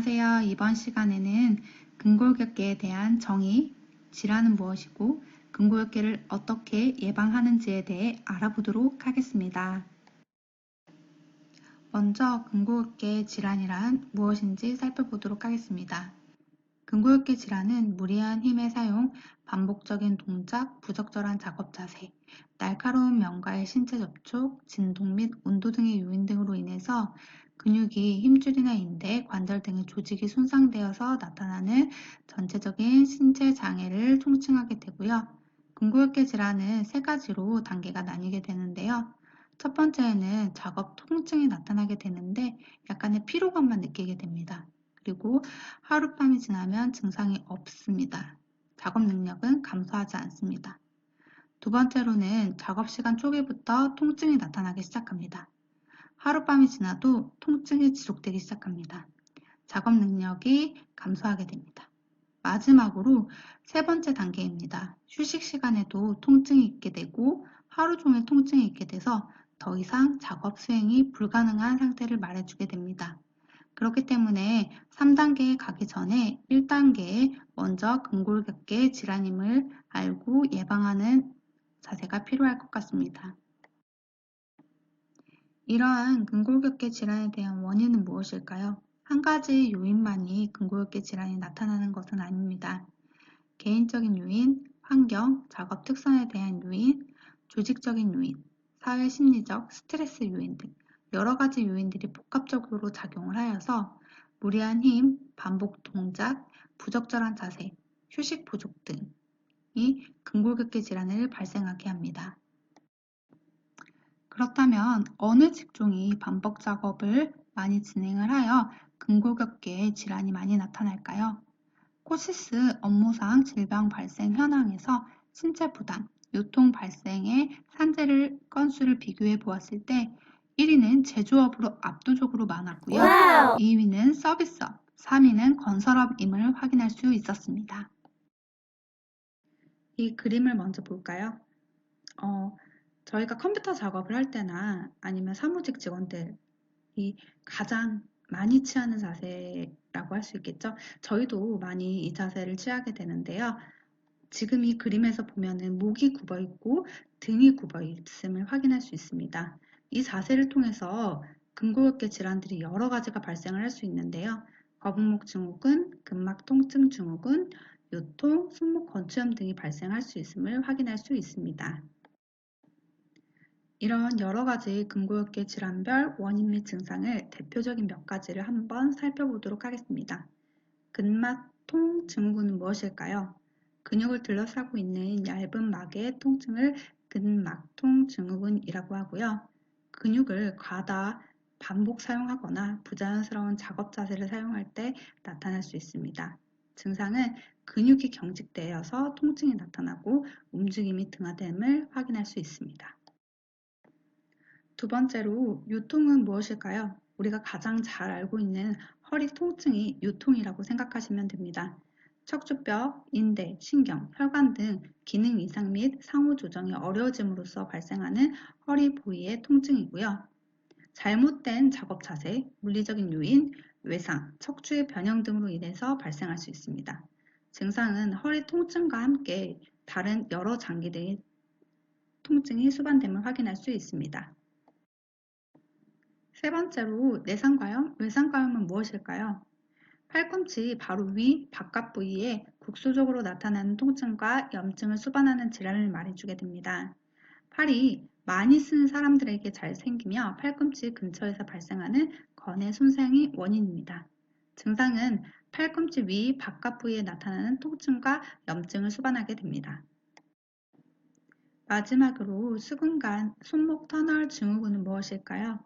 안녕하세요. 이번 시간에는 근골격계에 대한 정의, 질환은 무엇이고 근골격계를 어떻게 예방하는지에 대해 알아보도록 하겠습니다. 먼저 근골격계 질환이란 무엇인지 살펴보도록 하겠습니다. 근골격계 질환은 무리한 힘의 사용, 반복적인 동작, 부적절한 작업 자세, 날카로운 면과의 신체 접촉, 진동 및 온도 등의 요인 등으로 인해서 근육이 힘줄이나 인대, 관절 등의 조직이 손상되어서 나타나는 전체적인 신체 장애를 통칭하게 되고요. 근골격계 질환은 세 가지로 단계가 나뉘게 되는데요. 첫 번째에는 작업 통증이 나타나게 되는데 약간의 피로감만 느끼게 됩니다. 그리고 하룻밤이 지나면 증상이 없습니다. 작업 능력은 감소하지 않습니다. 두 번째로는 작업 시간 초기부터 통증이 나타나기 시작합니다. 하룻밤이 지나도 통증이 지속되기 시작합니다. 작업 능력이 감소하게 됩니다. 마지막으로 세 번째 단계입니다. 휴식 시간에도 통증이 있게 되고 하루 종일 통증이 있게 돼서 더 이상 작업 수행이 불가능한 상태를 말해주게 됩니다. 그렇기 때문에 3단계에 가기 전에 1단계에 먼저 근골격계 질환임을 알고 예방하는 자세가 필요할 것 같습니다. 이러한 근골격계 질환에 대한 원인은 무엇일까요? 한 가지 요인만이 근골격계 질환이 나타나는 것은 아닙니다. 개인적인 요인, 환경, 작업 특성에 대한 요인, 조직적인 요인, 사회 심리적, 스트레스 요인 등 여러 가지 요인들이 복합적으로 작용을 하여서 무리한 힘, 반복 동작, 부적절한 자세, 휴식 부족 등이 근골격계 질환을 발생하게 합니다. 그렇다면 어느 직종이 반복 작업을 많이 진행을 하여 근골격계 질환이 많이 나타날까요? 코시스 업무상 질병 발생 현황에서 신체 부담, 요통 발생의 산재를 건수를 비교해 보았을 때 1위는 제조업으로 압도적으로 많았고요. 와우! 2위는 서비스업, 3위는 건설업임을 확인할 수 있었습니다. 이 그림을 먼저 볼까요? 저희가 컴퓨터 작업을 할 때나 아니면 사무직 직원들이 가장 많이 취하는 자세라고 할 수 있겠죠. 저희도 많이 이 자세를 취하게 되는데요. 지금 이 그림에서 보면은 목이 굽어 있고 등이 굽어 있음을 확인할 수 있습니다. 이 자세를 통해서 근골격계 질환들이 여러 가지가 발생을 할 수 있는데요. 거북목 증후군, 근막 통증 증후군, 요통, 손목 건추염 등이 발생할 수 있음을 확인할 수 있습니다. 이런 여러 가지 근골격계 질환별 원인 및 증상을 대표적인 몇 가지를 한번 살펴보도록 하겠습니다. 근막 통 증후군은 무엇일까요? 근육을 둘러싸고 있는 얇은 막의 통증을 근막통 증후군이라고 하고요. 근육을 과다 반복 사용하거나 부자연스러운 작업 자세를 사용할 때 나타날 수 있습니다. 증상은 근육이 경직되어서 통증이 나타나고 움직임이 등하됨을 확인할 수 있습니다. 두 번째로 요통은 무엇일까요? 우리가 가장 잘 알고 있는 허리 통증이 요통이라고 생각하시면 됩니다. 척추뼈, 인대, 신경, 혈관 등 기능 이상 및 상호 조정이 어려워짐으로써 발생하는 허리 부위의 통증이고요. 잘못된 작업 자세, 물리적인 요인, 외상, 척추의 변형 등으로 인해서 발생할 수 있습니다. 증상은 허리 통증과 함께 다른 여러 장기들의 통증이 수반됨을 확인할 수 있습니다. 세 번째로 내상과염, 외상과염은 무엇일까요? 팔꿈치 바로 위, 바깥 부위에 국소적으로 나타나는 통증과 염증을 수반하는 질환을 말해주게 됩니다. 팔이 많이 쓰는 사람들에게 잘 생기며 팔꿈치 근처에서 발생하는 건의 손상이 원인입니다. 증상은 팔꿈치 위, 바깥 부위에 나타나는 통증과 염증을 수반하게 됩니다. 마지막으로 수근간, 손목 터널 증후군은 무엇일까요?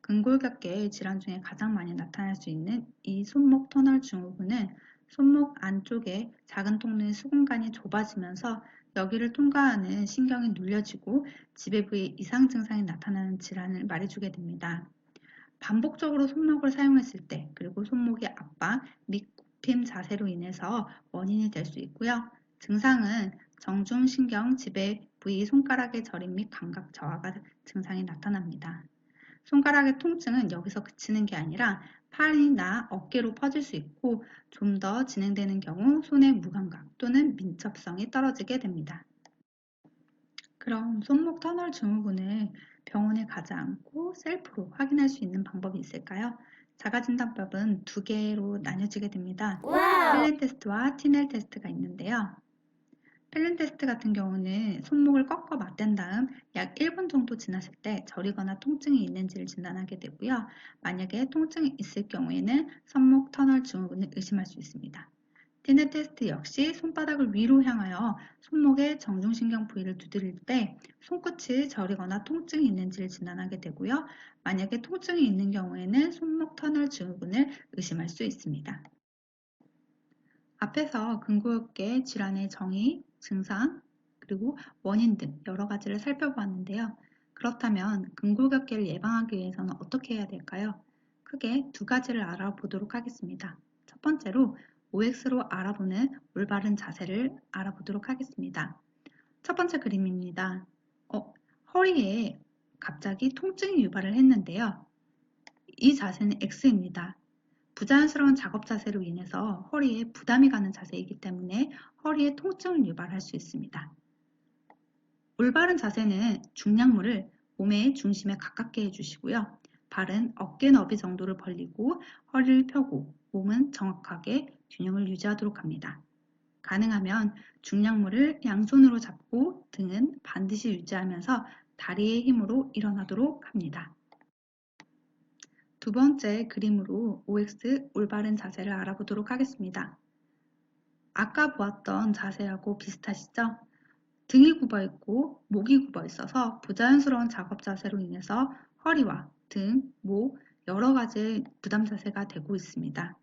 근골격계 질환 중에 가장 많이 나타날 수 있는 이 손목 터널 증후군은 손목 안쪽에 작은 통로의 수근관이 좁아지면서 여기를 통과하는 신경이 눌려지고 지배 부위 이상 증상이 나타나는 질환을 말해주게 됩니다. 반복적으로 손목을 사용했을 때 그리고 손목의 압박 및 굽힘 자세로 인해서 원인이 될 수 있고요. 증상은 정중신경 지배 부위 손가락의 저림 및 감각 저하가 증상이 나타납니다. 손가락의 통증은 여기서 그치는 게 아니라 팔이나 어깨로 퍼질 수 있고 좀 더 진행되는 경우 손의 무감각 또는 민첩성이 떨어지게 됩니다. 그럼 손목 터널 증후군을 병원에 가지 않고 셀프로 확인할 수 있는 방법이 있을까요? 자가진단법은 두 개로 나뉘어지게 됩니다. 펠렌 테스트와 티넬 테스트가 있는데요. 펠렌 테스트 같은 경우는 손목을 꺾어 맞댄 다음 약 1분 정도 지났을 때 저리거나 통증이 있는지를 진단하게 되고요. 만약에 통증이 있을 경우에는 손목 터널 증후군을 의심할 수 있습니다. 티넬 테스트 역시 손바닥을 위로 향하여 손목의 정중신경 부위를 두드릴 때 손끝이 저리거나 통증이 있는지를 진단하게 되고요. 만약에 통증이 있는 경우에는 손목 터널 증후군을 의심할 수 있습니다. 앞에서 근골격 질환의 정의, 증상, 그리고 원인 등 여러 가지를 살펴보았는데요. 그렇다면 근골격계를 예방하기 위해서는 어떻게 해야 될까요? 크게 두 가지를 알아보도록 하겠습니다. 첫 번째로 OX로 알아보는 올바른 자세를 알아보도록 하겠습니다. 첫 번째 그림입니다. 허리에 갑자기 통증이 유발을 했는데요. 이 자세는 X입니다. 부자연스러운 작업 자세로 인해서 허리에 부담이 가는 자세이기 때문에 허리에 통증을 유발할 수 있습니다. 올바른 자세는 중량물을 몸의 중심에 가깝게 해주시고요. 발은 어깨 너비 정도를 벌리고 허리를 펴고 몸은 정확하게 균형을 유지하도록 합니다. 가능하면 중량물을 양손으로 잡고 등은 반드시 유지하면서 다리의 힘으로 일어나도록 합니다. 두 번째 그림으로 OX 올바른 자세를 알아보도록 하겠습니다. 아까 보았던 자세하고 비슷하시죠? 등이 굽어 있고 목이 굽어 있어서 부자연스러운 작업 자세로 인해서 허리와 등, 목 여러 가지 부담 자세가 되고 있습니다.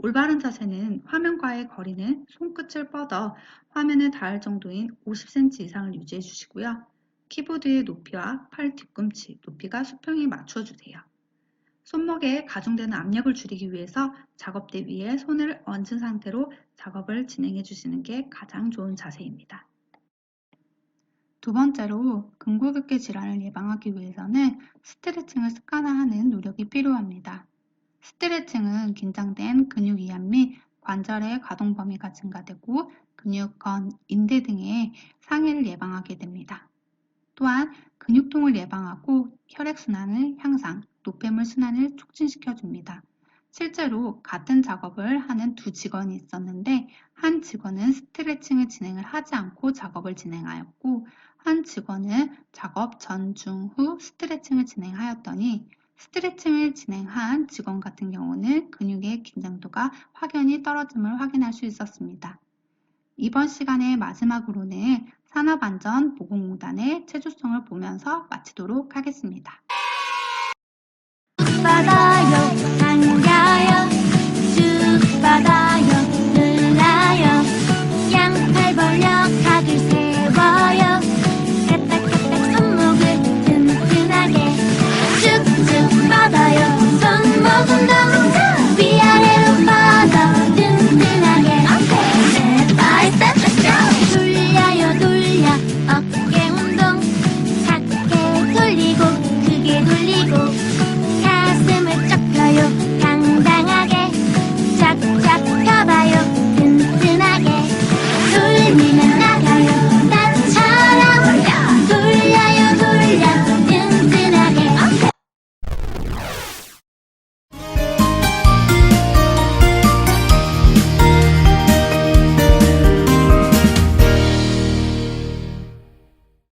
올바른 자세는 화면과의 거리는 손끝을 뻗어 화면에 닿을 정도인 50cm 이상을 유지해 주시고요. 키보드의 높이와 팔 뒤꿈치 높이가 수평에 맞춰 주세요. 손목에 가중되는 압력을 줄이기 위해서 작업대 위에 손을 얹은 상태로 작업을 진행해 주시는 게 가장 좋은 자세입니다. 두 번째로 근골격계 질환을 예방하기 위해서는 스트레칭을 습관화하는 노력이 필요합니다. 스트레칭은 긴장된 근육 이완 및 관절의 가동 범위가 증가되고 근육건, 인대 등의 상해를 예방하게 됩니다. 또한 근육통을 예방하고 혈액순환을 향상, 노폐물 순환을 촉진시켜 줍니다. 실제로 같은 작업을 하는 두 직원이 있었는데 한 직원은 스트레칭을 진행을 하지 않고 작업을 진행하였고 한 직원은 작업 전, 중, 후 스트레칭을 진행하였더니 스트레칭을 진행한 직원 같은 경우는 근육의 긴장도가 확연히 떨어짐을 확인할 수 있었습니다. 이번 시간의 마지막으로는 산업안전보건공단의 체조성을 보면서 마치도록 하겠습니다.